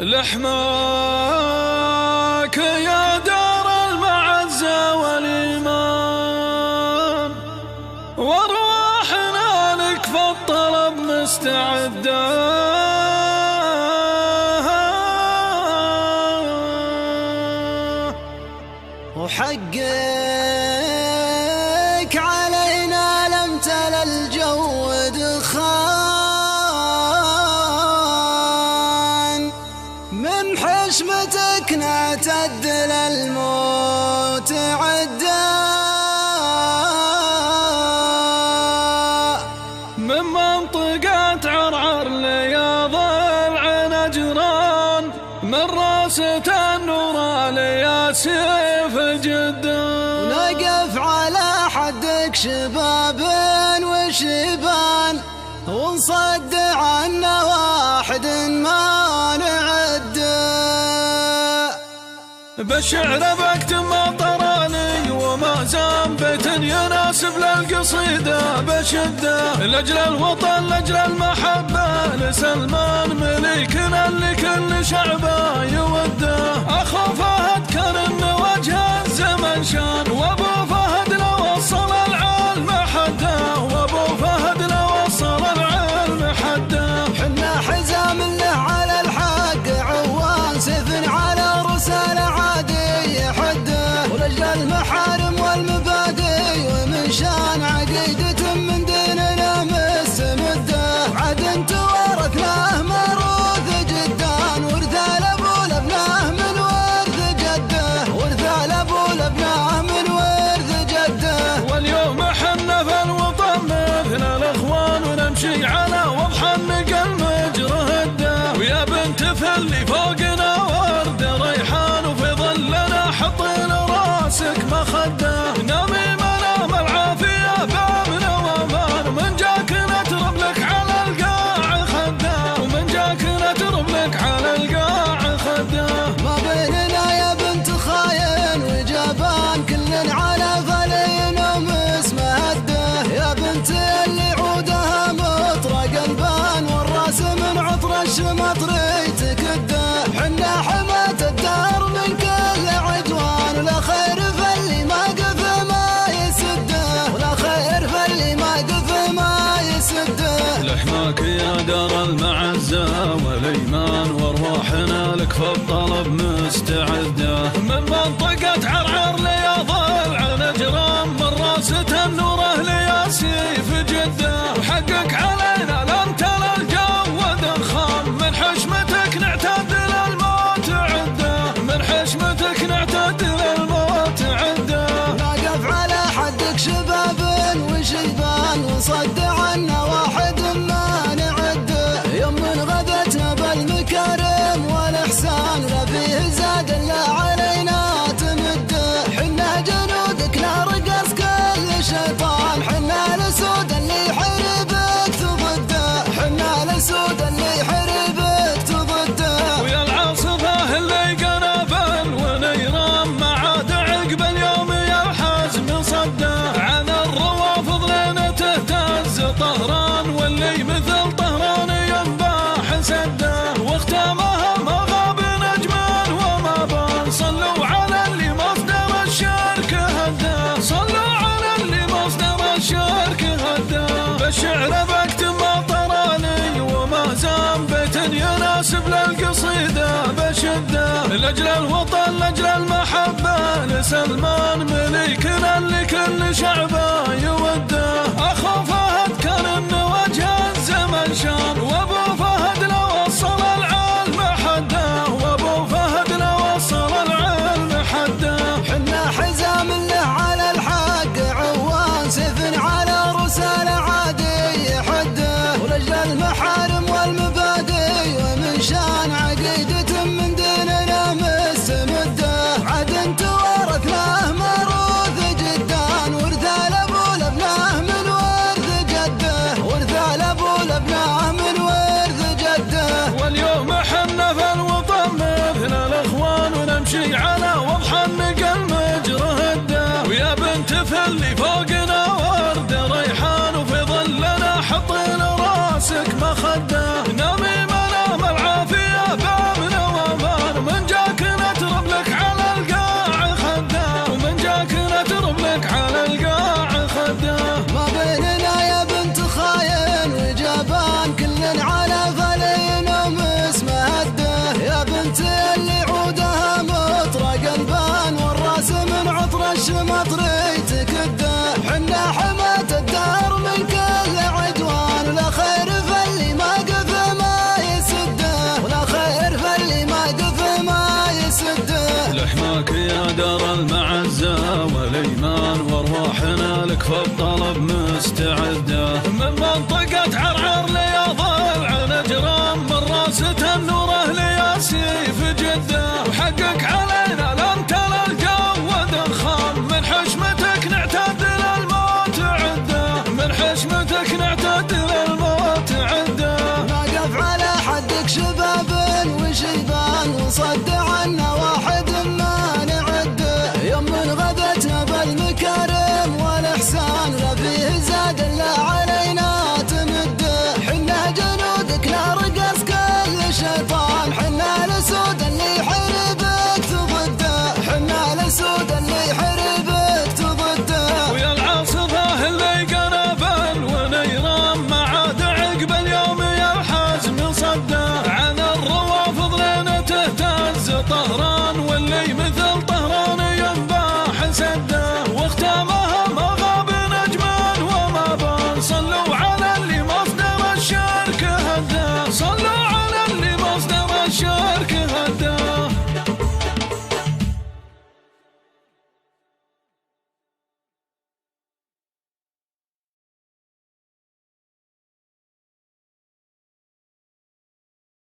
لحماك يا دار المعزة والإيمان، وارواحنا لك في الطلب مستعدة. وحقك علينا لم تل الجو دخان، من حشمتك نعتدل الموت عدا، من منطقة عرعر لياض العنجران، من راسة النور ليا سيف جدا. ونقف على حدك شباب وشيبان، ونصد عنا واحد ما نعده. بالشعر بكتم طراني وما زام بيت يناسب للقصيدة بشدة، لأجل الوطن لأجل المحبة لسلمان مليكنا اللي كل شعبه يوده. أخو فهد كان إن وجه الزمن شان، وأبو فهد لو وصل العلم حده، وأبو فهد لو وصل العلم حده. حنا حزام له على الحق عوان، سيف على رسالة عادي حده، ولأجل المحارم والمبادئ ومن شان عقيدة من ديننا مستمده. عاد انت ورثناه موروث جدان، ورثه لابو لبناه من ورث جده، ورثه لابو لبناه من ورث جده. واليوم حنا في الوطن مثل الاخوان، ونمشي على وضح النقل مجره الده. ويا بنت فلي فوقنا ورد ريحان، وفي ظلنا حطينا راسك مخده. نامي منام العافيه بامن وامان، ومن جاك نترب لك على القاع خده، ومن جاك نترب لك على القاع خده. ما بيننا يا بنت خاين وجبان، كل على فلين ومسمهده. يا بنت اللي عودها مطرق البان، والراس من عطر الشمطري تكده. حنا حماة الدار من كل عدوان، ولا خير فاللي ما قف ما يسده، ولا خير فاللي ما قف ما يسده. لحماك يا دار المعزة والإيمان، وارواحنا لك في الطلب مستعدة. من منطقة عرعر لياض العنجران، من راسة النور ليا سيف جدة. وحقك علينا لم تل الجو دخان، من حشمتك نعتدل الموت عده، من حشمتك نعتدل الموت عده. نقف على حدك شباب وشيبان، ونصد عنا واحد ما نعده. يوم من غدتنا بالمكارم والإحسان، لا فيه زاد إلا علينا تمده. حنا جنودك لا رقص كل شيطان، حنا الأسود اللي يحاربك تضده، حنا الأسود اللي يحاربك تضده. ويا العاصفة اللي قنابل ونيران، ما عاد عقب اليوم يا الحزم صده. عن الروافض لين تهتز طهران، واللي مثل طهران ينباح سده. واختامها ما غاب نجم وما بان، صلوا على اللي مصدر الشرك هده، صلوا على اللي مصدر الشرك هده. بالشعر بكتم طراني وما زام بيت يناسب للقصيدة بشده، لأجل الوطن لأجل المحبة لسلمان مليكنا اللي كل شعبه يوده. أخو فهد كان إن وجه الزمن شان، وأبو فهد لو وصل العلم حده، وأبو فهد لو وصل العلم حده. حنا حزام له على الحق عوان، سيف على رسالة عادي حده، ولأجل المحارم والمبادئ ومن شان عقيدة من ديننا مستمده. عاد انت ورثناه موروث جدان، ورثه لابو لبناه من ورث جده، ورثه لابو لبناه من ورث عندك شباب وشيبان وصدق